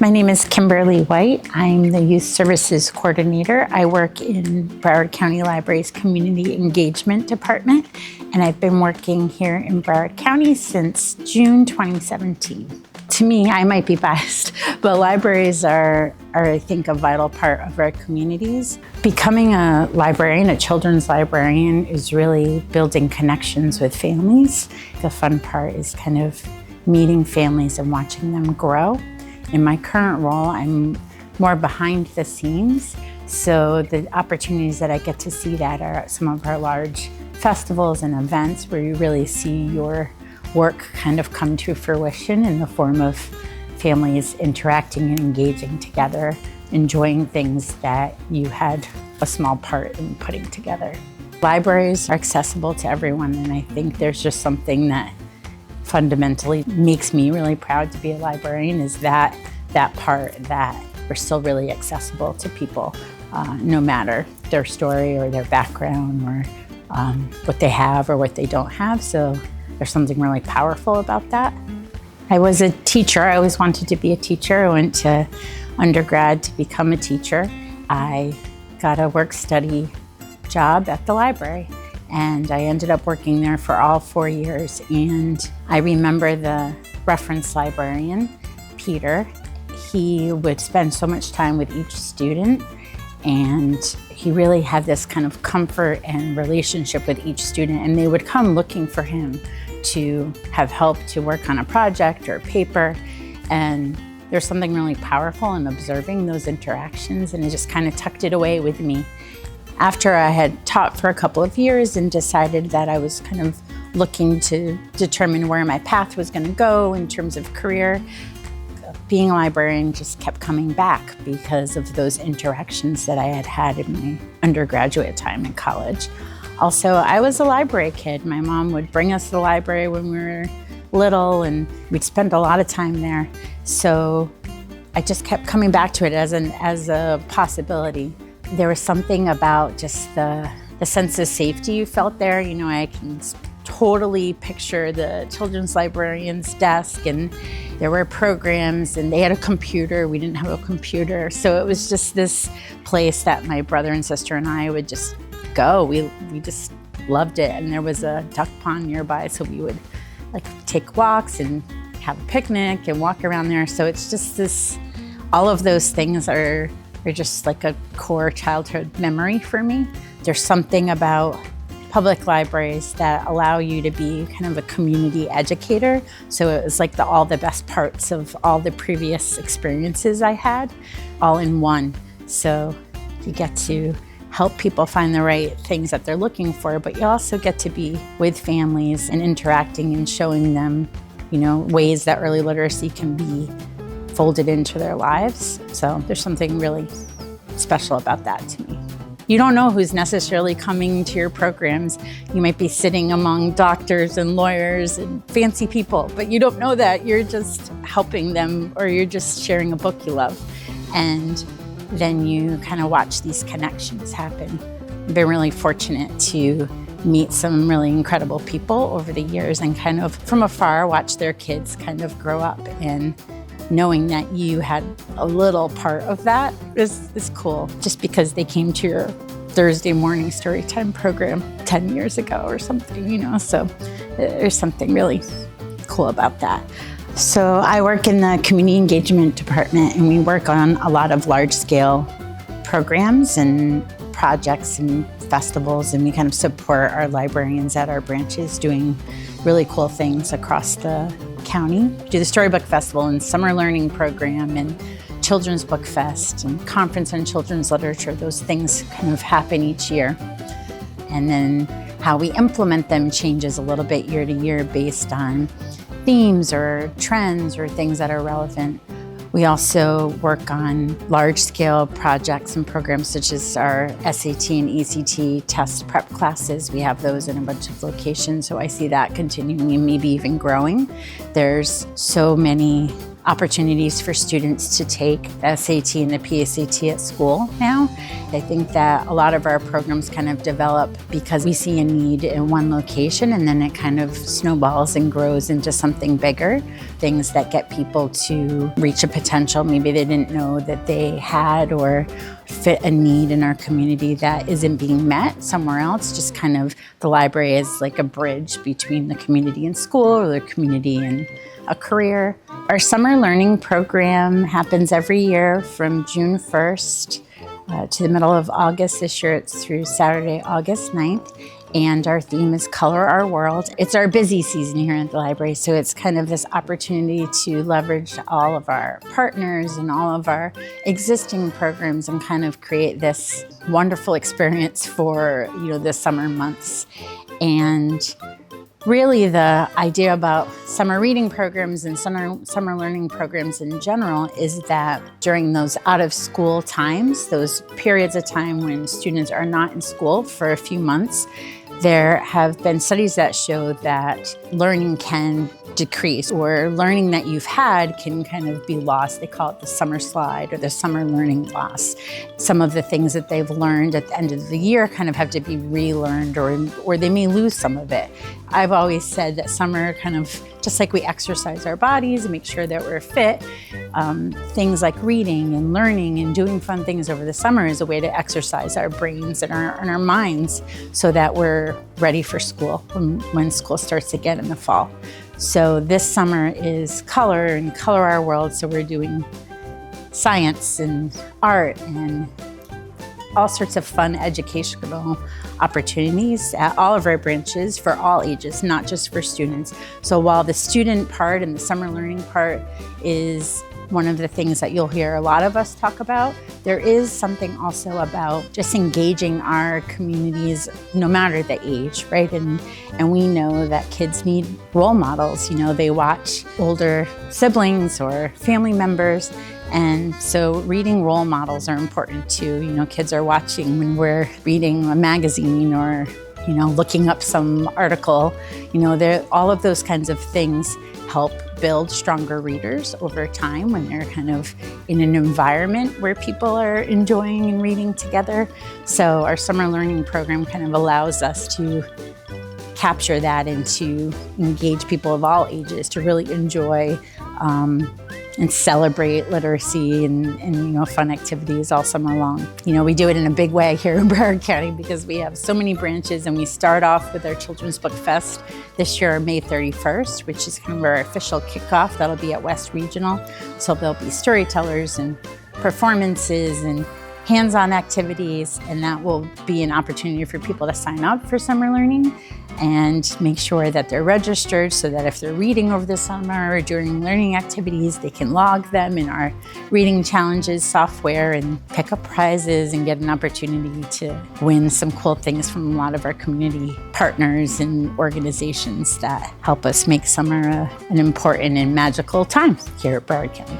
My name is Kimberly White. I'm the Youth Services Coordinator. I work in Broward County Library's Community Engagement Department, and I've been working here in Broward County since June 2017. To me, I might be biased, but libraries are I think, a vital part of our communities. Becoming a librarian, a children's librarian, is really building connections with families. The fun part is kind of meeting families and watching them grow. In my current role, I'm more behind the scenes, so the opportunities that I get to see that are at some of our large festivals and events where you really see your work kind of come to fruition in the form of families interacting and engaging together, enjoying things that you had a small part in putting together. Libraries are accessible to everyone, and I think there's just something that fundamentally makes me really proud to be a librarian, is that part that we're still really accessible to people, no matter their story or their background or what they have or what they don't have. So there's something really powerful about that. I was a teacher. I always wanted to be a teacher. I went to undergrad to become a teacher. I got a work-study job at the library, and I ended up working there for all 4 years. And I remember the reference librarian, Peter. He would spend so much time with each student, and he really had this kind of comfort and relationship with each student, and they would come looking for him to have help to work on a project or a paper. And there's something really powerful in observing those interactions, and it just kind of tucked it away with me. After I had taught for a couple of years and decided that I was kind of looking to determine where my path was going to go in terms of career, being a librarian just kept coming back because of those interactions that I had had in my undergraduate time in college. Also, I was a library kid. My mom would bring us to the library when we were little, and we'd spend a lot of time there. So I just kept coming back to it as a possibility. There was something about just the sense of safety you felt there. You know, I can totally picture the children's librarian's desk, and there were programs, and they had a computer. We didn't have a computer. So it was just this place that my brother and sister and I would just go. We just loved it. And there was a duck pond nearby, so we would take walks and have a picnic and walk around there. So it's just this, all of those things are just like a core childhood memory for me. There's something about public libraries that allow you to be kind of a community educator. So it was like all the best parts of all the previous experiences I had, all in one. So you get to help people find the right things that they're looking for, but you also get to be with families and interacting and showing them, you know, ways that early literacy can be folded into their lives. So there's something really special about that to me. You don't know who's necessarily coming to your programs. You might be sitting among doctors and lawyers and fancy people, but you don't know that. You're just helping them, or you're just sharing a book you love. And then you kind of watch these connections happen. I've been really fortunate to meet some really incredible people over the years, and kind of from afar watch their kids kind of grow up, and knowing that you had a little part of that is cool, just because they came to your Thursday morning storytime program 10 years ago or something, you know, so there's something really cool about that. So I work in the community engagement department, and we work on a lot of large-scale programs and projects and festivals, and we kind of support our librarians at our branches doing really cool things across the county. We do the Storybook Festival and Summer Learning Program and Children's Book Fest and Conference on Children's Literature. Those things kind of happen each year. And then how we implement them changes a little bit year to year based on themes or trends or things that are relevant. We also work on large-scale projects and programs such as our SAT and ECT test prep classes. We have those in a bunch of locations, so I see that continuing and maybe even growing. There's so many opportunities for students to take the SAT and the PSAT at school now. I think that a lot of our programs kind of develop because we see a need in one location, and then it kind of snowballs and grows into something bigger. Things that get people to reach a potential maybe they didn't know that they had, or fit a need in our community that isn't being met somewhere else. Just kind of the library is like a bridge between the community and school, or the community and a career. Our summer learning program happens every year from June 1st to the middle of August. This year it's through Saturday, August 9th. And our theme is Color Our World. It's our busy season here at the library, so it's kind of this opportunity to leverage all of our partners and all of our existing programs and kind of create this wonderful experience for, the summer months. And really the idea about summer reading programs and summer learning programs in general is that during those out of school times, those periods of time when students are not in school for a few months, there have been studies that show that learning can decrease, or learning that you've had can kind of be lost. They call it the summer slide or the summer learning loss. Some of the things that they've learned at the end of the year kind of have to be relearned, or they may lose some of it. I've always said that summer kind of, just like we exercise our bodies and make sure that we're fit, things like reading and learning and doing fun things over the summer is a way to exercise our brains and our minds so that we're ready for school when school starts again in the fall. So this summer is color and Color Our World. So we're doing science and art and all sorts of fun educational opportunities at all of our branches for all ages, not just for students. So while the student part and the summer learning part is one of the things that you'll hear a lot of us talk about, there is something also about just engaging our communities no matter the age, right? And we know that kids need role models. They watch older siblings or family members, and so reading role models are important too. Kids are watching when we're reading a magazine or looking up some article. All of those kinds of things help build stronger readers over time when they're kind of in an environment where people are enjoying and reading together. So our summer learning program kind of allows us to capture that and to engage people of all ages to really enjoy and celebrate literacy and fun activities all summer long. We do it in a big way here in Broward County because we have so many branches, and we start off with our Children's Book Fest this year on May 31st, which is kind of our official kickoff. That'll be at West Regional. So there'll be storytellers and performances and hands-on activities, and that will be an opportunity for people to sign up for summer learning and make sure that they're registered so that if they're reading over the summer or during learning activities, they can log them in our reading challenges software and pick up prizes and get an opportunity to win some cool things from a lot of our community partners and organizations that help us make summer an important and magical time here at Broward County.